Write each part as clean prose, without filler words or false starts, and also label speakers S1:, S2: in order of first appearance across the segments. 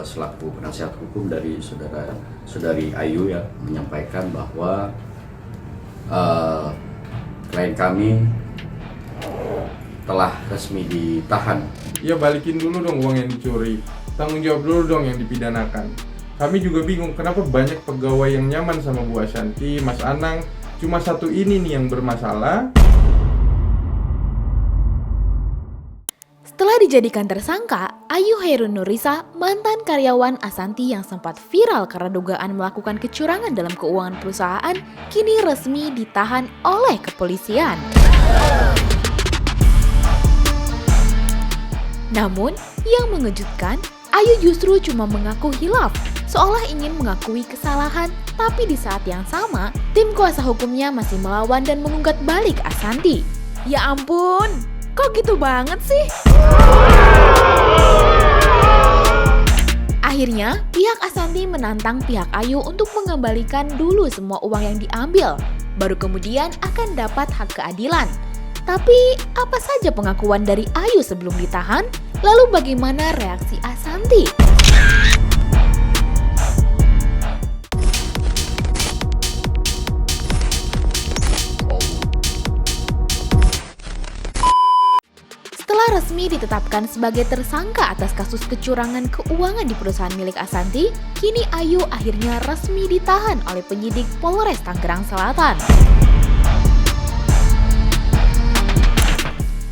S1: selaku penasihat hukum dari saudari Ayu ya menyampaikan bahwa klien kami telah resmi ditahan.
S2: Ya balikin dulu dong uang yang dicuri. Tanggung jawab dulu dong yang dipidanakan. Kami juga bingung kenapa banyak pegawai yang nyaman sama Bu Ashanti, Mas Anang. Cuma satu ini nih yang bermasalah.
S3: Setelah dijadikan tersangka, Ayu Hairun Nurisa, mantan karyawan Ashanti yang sempat viral karena dugaan melakukan kecurangan dalam keuangan perusahaan, kini resmi ditahan oleh kepolisian. Namun, yang mengejutkan, Ayu justru cuma mengaku hilaf, seolah ingin mengakui kesalahan, tapi di saat yang sama, tim kuasa hukumnya masih melawan dan mengungkat balik Ashanti. Ya ampun, kok gitu banget sih? Akhirnya, pihak Ashanti menantang pihak Ayu untuk mengembalikan dulu semua uang yang diambil, baru kemudian akan dapat hak keadilan. Tapi, apa saja pengakuan dari Ayu sebelum ditahan? Lalu bagaimana reaksi Ashanti? Setelah resmi ditetapkan sebagai tersangka atas kasus kecurangan keuangan di perusahaan milik Ashanti, kini Ayu akhirnya resmi ditahan oleh penyidik Polres Tangerang Selatan.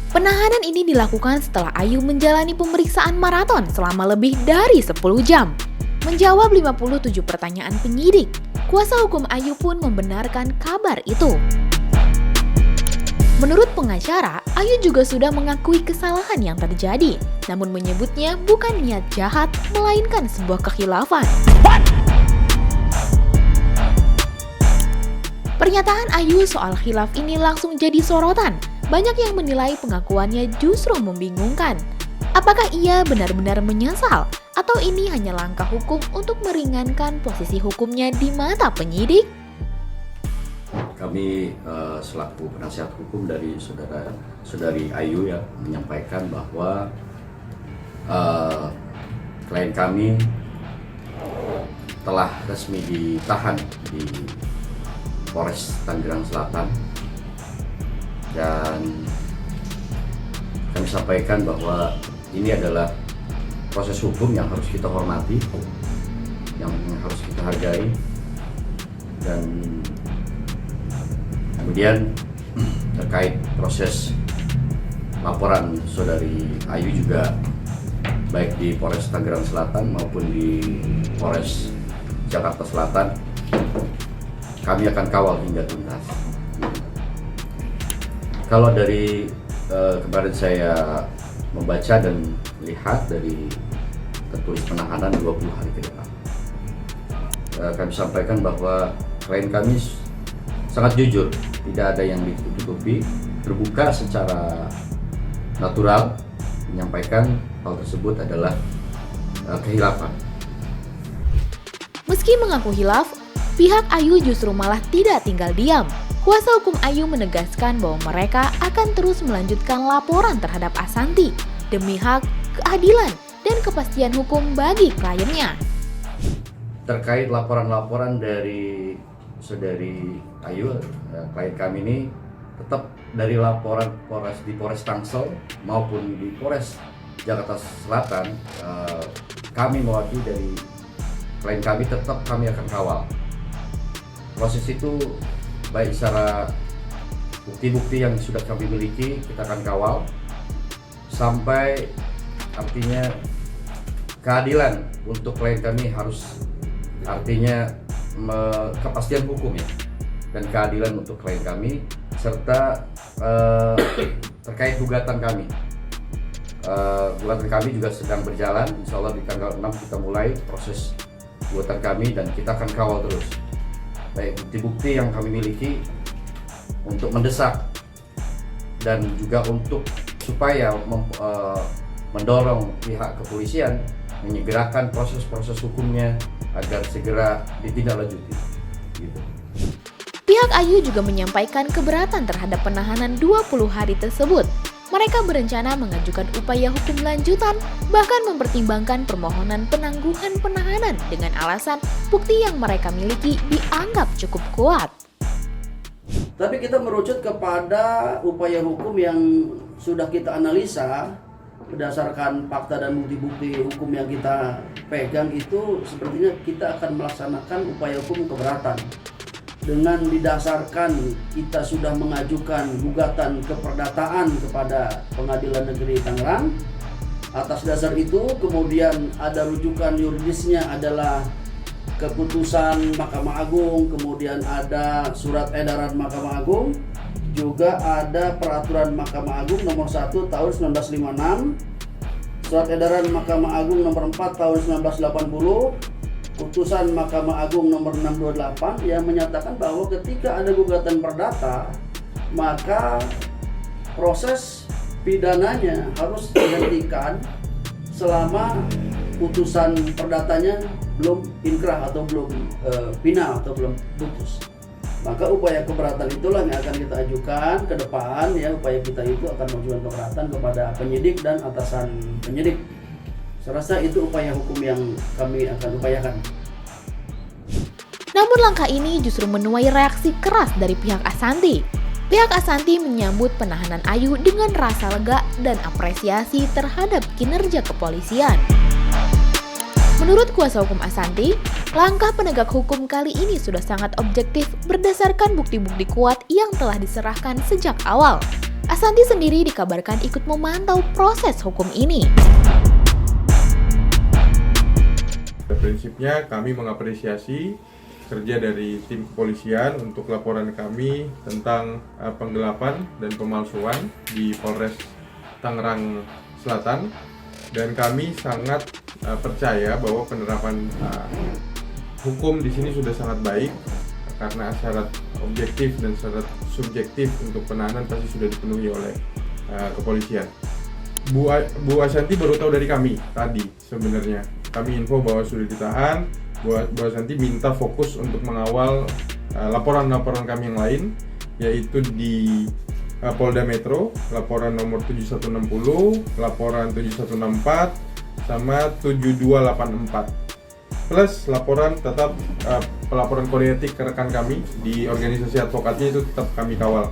S3: Penahanan ini dilakukan setelah Ayu menjalani pemeriksaan maraton selama lebih dari 10 jam. Menjawab 57 pertanyaan penyidik, kuasa hukum Ayu pun membenarkan kabar itu. Menurut pengacara, Ayu juga sudah mengakui kesalahan yang terjadi, namun menyebutnya bukan niat jahat, melainkan sebuah kekhilafan. Pernyataan Ayu soal khilaf ini langsung jadi sorotan. Banyak yang menilai pengakuannya justru membingungkan. Apakah ia benar-benar menyesal? Atau ini hanya langkah hukum untuk meringankan posisi hukumnya di mata penyidik?
S1: Kami selaku penasihat hukum dari saudari Ayu ya menyampaikan bahwa klien kami telah resmi ditahan di Polres Tangerang Selatan, dan kami sampaikan bahwa ini adalah proses hukum yang harus kita hormati, yang harus kita hargai, dan kemudian terkait proses laporan saudari Ayu juga baik di Polres Tangerang Selatan maupun di Polres Jakarta Selatan, kami akan kawal hingga tuntas. Kalau dari kemarin saya membaca dan lihat dari tertulis penahanan 20 hari ke depan, kami sampaikan bahwa klien kami sangat jujur, tidak ada yang ditutupi, terbuka secara natural, menyampaikan hal tersebut adalah kehilafan.
S3: Meski mengaku hilaf, pihak Ayu justru malah tidak tinggal diam. Kuasa hukum Ayu menegaskan bahwa mereka akan terus melanjutkan laporan terhadap Ashanti demi hak, keadilan, dan kepastian hukum bagi kliennya.
S1: Terkait laporan-laporan dari saudari Ayu, klien kami ini tetap dari laporan di Polres Tangsel maupun di Polres Jakarta Selatan, kami mewakili dari klien kami tetap kami akan kawal. Proses itu baik secara bukti-bukti yang sudah kami miliki kita akan kawal sampai artinya keadilan untuk klien kami harus artinya kepastian hukum ya, dan keadilan untuk klien kami serta terkait gugatan kami. Gugatan kami juga sedang berjalan, insya Allah di tanggal 6 kita mulai proses gugatan kami dan kita akan kawal terus. Baik bukti-bukti yang kami miliki untuk mendesak dan juga untuk supaya mendorong pihak kepolisian menyegerakan proses-proses hukumnya agar segera ditindaklanjuti. Gitu.
S3: Pihak Ayu juga menyampaikan keberatan terhadap penahanan 20 hari tersebut. Mereka berencana mengajukan upaya hukum lanjutan, bahkan mempertimbangkan permohonan penangguhan penahanan dengan alasan bukti yang mereka miliki dianggap cukup kuat.
S4: Tapi kita merucut kepada upaya hukum yang sudah kita analisa berdasarkan fakta dan bukti-bukti hukum yang kita pegang. Itu sepertinya kita akan melaksanakan upaya hukum keberatan dengan didasarkan kita sudah mengajukan gugatan keperdataan kepada Pengadilan Negeri Tangerang. Atas dasar itu kemudian ada rujukan yuridisnya adalah keputusan Mahkamah Agung, kemudian ada surat edaran Mahkamah Agung, juga ada peraturan Mahkamah Agung nomor 1 tahun 1956, surat edaran Mahkamah Agung nomor 4 tahun 1980, putusan Mahkamah Agung nomor 628 yang menyatakan bahwa ketika ada gugatan perdata, maka proses pidananya harus dihentikan selama putusan perdatanya belum inkrah atau belum final atau belum putus. Maka upaya keberatan itulah yang akan kita ajukan ke depan ya. Upaya kita itu akan mengajukan keberatan kepada penyidik dan atasan penyidik. Saya rasa itu upaya hukum yang kami akan upayakan.
S3: Namun langkah ini justru menuai reaksi keras dari pihak Asanti. Pihak Asanti menyambut penahanan Ayu dengan rasa lega dan apresiasi terhadap kinerja kepolisian. Menurut kuasa hukum Asanti, langkah penegak hukum kali ini sudah sangat objektif berdasarkan bukti-bukti kuat yang telah diserahkan sejak awal. Asanti sendiri dikabarkan ikut memantau proses hukum ini.
S2: Prinsipnya kami mengapresiasi kerja dari tim kepolisian untuk laporan kami tentang penggelapan dan pemalsuan di Polres Tangerang Selatan, dan kami sangat percaya bahwa penerapan hukum di sini sudah sangat baik karena syarat objektif dan syarat subjektif untuk penahanan pasti sudah dipenuhi oleh kepolisian. Bu Asanti baru tahu dari kami tadi sebenarnya. Kami info bahwa sudah ditahan. Bu Asanti minta fokus untuk mengawal laporan-laporan kami yang lain, yaitu di Polda Metro, laporan nomor 7160, laporan 7164, sama 7284. Plus laporan tetap pelaporan kode etik ke rekan kami di organisasi advokatnya itu tetap kami kawal.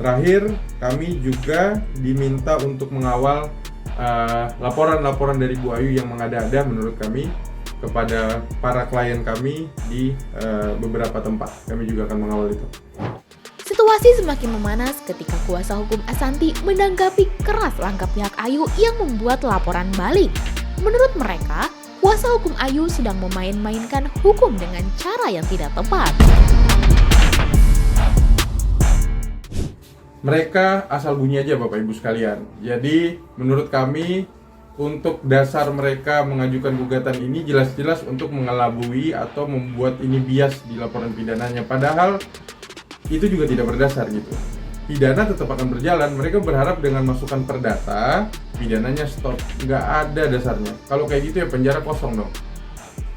S2: Terakhir, kami juga diminta untuk mengawal laporan-laporan dari Bu Ayu yang mengada-ada menurut kami kepada para klien kami di beberapa tempat. Kami juga akan mengawal itu.
S3: Situasi semakin memanas ketika kuasa hukum Asanti menanggapi keras langkah pihak Ayu yang membuat laporan balik. Menurut mereka, kuasa hukum Ayu sedang memain-mainkan hukum dengan cara yang tidak tepat.
S2: Mereka asal bunyi aja Bapak Ibu sekalian. Jadi menurut kami untuk dasar mereka mengajukan gugatan ini jelas-jelas untuk mengelabui atau membuat ini bias di laporan pidananya. Padahal itu juga tidak berdasar gitu. Pidana tetap akan berjalan. Mereka berharap dengan masukan perdata, pidananya stop. Nggak ada dasarnya. Kalau kayak gitu ya penjara kosong dong.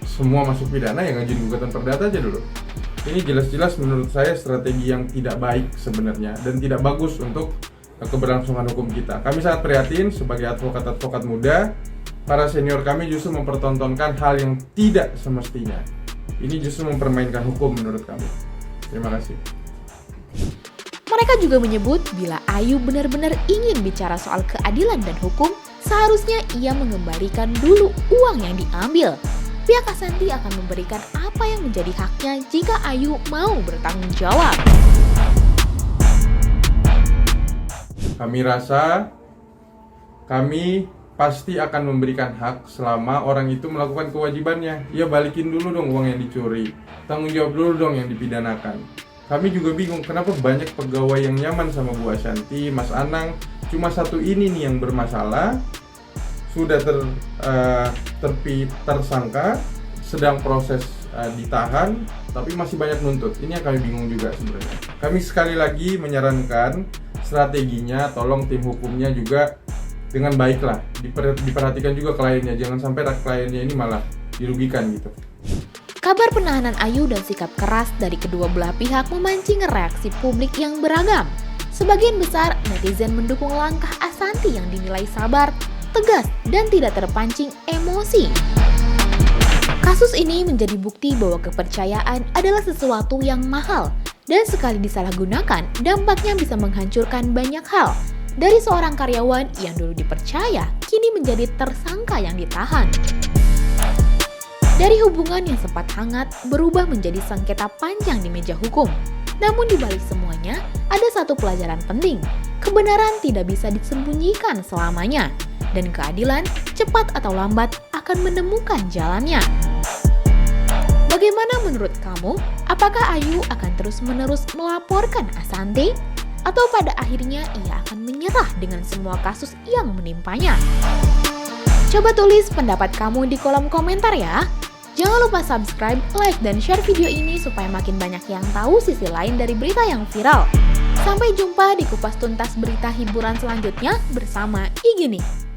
S2: Semua masuk pidana yang ngajuin gugatan perdata aja dulu. Ini jelas-jelas menurut saya strategi yang tidak baik sebenarnya dan tidak bagus untuk keberlangsungan hukum kita. Kami sangat prihatin sebagai advokat-advokat muda. Para senior kami justru mempertontonkan hal yang tidak semestinya. Ini justru mempermainkan hukum menurut kami. Terima kasih.
S3: Mereka juga menyebut bila Ayu benar-benar ingin bicara soal keadilan dan hukum, seharusnya ia mengembalikan dulu uang yang diambil. Pihak Asanti akan memberikan apa yang menjadi haknya jika Ayu mau bertanggung jawab.
S2: Kami rasa kami pasti akan memberikan hak selama orang itu melakukan kewajibannya. Ya balikin dulu dong uang yang dicuri. Tanggung jawab dulu dong yang dipidanakan. Kami juga bingung kenapa banyak pegawai yang nyaman sama Bu Asanti, Mas Anang. Cuma satu ini nih yang bermasalah. Sudah tersangka, sedang proses ditahan, tapi masih banyak nuntut. Ini yang kami bingung juga sebenarnya. Kami sekali lagi menyarankan strateginya, tolong tim hukumnya juga dengan baiklah diperhatikan juga kliennya, jangan sampai kliennya ini malah dirugikan gitu.
S3: Kabar penahanan Ayu dan sikap keras dari kedua belah pihak memancing reaksi publik yang beragam. Sebagian besar netizen mendukung langkah Ashanty yang dinilai sabar, tegas, dan tidak terpancing emosi. Kasus ini menjadi bukti bahwa kepercayaan adalah sesuatu yang mahal, dan sekali disalahgunakan, dampaknya bisa menghancurkan banyak hal. Dari seorang karyawan yang dulu dipercaya, kini menjadi tersangka yang ditahan. Dari hubungan yang sempat hangat, berubah menjadi sengketa panjang di meja hukum. Namun di balik semuanya, ada satu pelajaran penting. Kebenaran tidak bisa disembunyikan selamanya, dan keadilan cepat atau lambat akan menemukan jalannya. Bagaimana menurut kamu? Apakah Ayu akan terus-menerus melaporkan Ashanty? Atau pada akhirnya ia akan menyerah dengan semua kasus yang menimpanya? Coba tulis pendapat kamu di kolom komentar ya. Jangan lupa subscribe, like, dan share video ini supaya makin banyak yang tahu sisi lain dari berita yang viral. Sampai jumpa di kupas tuntas berita hiburan selanjutnya bersama Igini.